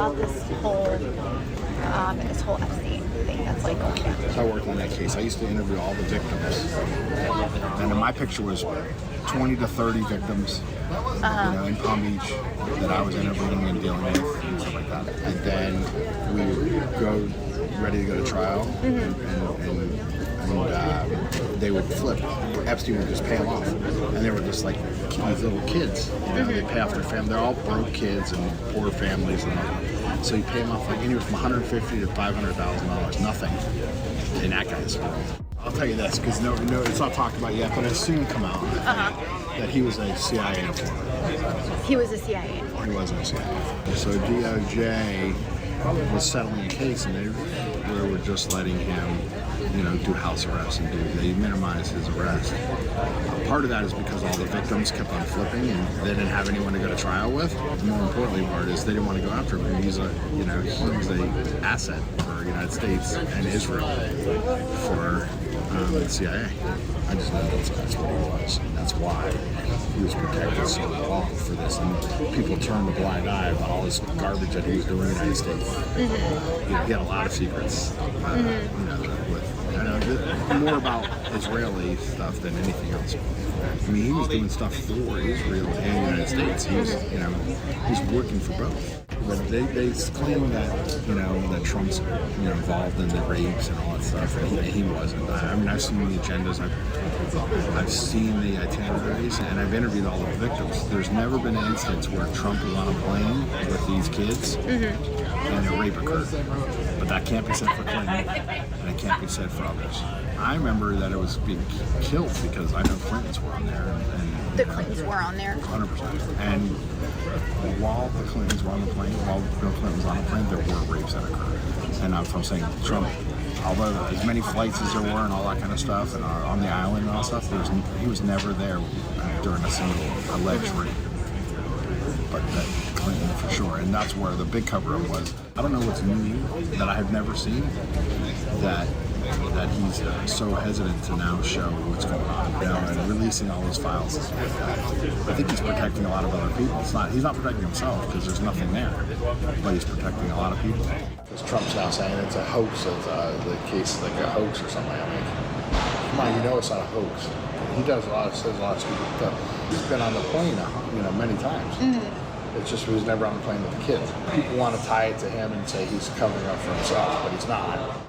about this whole Epstein thing that's like going down? So I worked on that case. I used to interview all the victims, and my picture was 20 to 30 victims, in Palm Beach that I was interviewing and dealing with and stuff like that. And then we would go ready to go to trial, and they would flip. Epstein would just pay them off, and they were just like these little kids. They pay off their family. They're all broke kids and poor families and all that. So you pay them off like anywhere from $150,000 to $500,000, nothing in that guy's world. I'll tell you this, because no, it's not talked about yet, but it'll soon come out that he was a CIA informant. He was a CIA informant. He wasn't a CIA. So DOJ was settling the case, and they were just letting him, do house arrest and they minimized his arrest. Part of that is because all the victims kept on flipping, and they didn't have anyone to go to trial with. The more importantly part is they didn't want to go after him. He's a asset for the United States and Israel for the CIA. I just know that's what he was, and that's why he was protected so long for this. And people turned a blind eye about all this garbage that he was doing in the United States. He had a lot of secrets. More about Israeli stuff than anything else. I mean, he was doing stuff for Israel and the United States. He was, he's working for both. But they claim that, that Trump's, involved in the rapes and all that stuff, and he wasn't. I mean, I've seen the agendas, I've seen the itineraries, and I've interviewed all the victims. There's never been an instance where Trump was on a plane with these kids and a rape occurred. But that can't be said for Clinton, and it can't be said for others. I remember that it was being killed because I know Clintons were on there. And the Clintons were on there? 100%. And while the Clintons were on the plane, while Bill Clinton was on the plane, there were rapes that occurred. And that's what I'm saying. Trump, although as many flights as there were and all that kind of stuff, and on the island and all that stuff, he was never there during a single alleged rape. But Clinton for sure, and that's where the big cover-up was. I don't know what's new that I have never seen that he's so hesitant to now show what's going on, and releasing all those files. I think he's protecting a lot of other people. He's not protecting himself because there's nothing there, but he's protecting a lot of people. Because Trump's now saying it's a hoax, the case is like a hoax or something. I mean, come on, it's not a hoax. He says a lot of stupid stuff. He's been on the plane, many times. It's just he was never on the plane with the kids. People want to tie it to him and say he's covering up for himself, but he's not.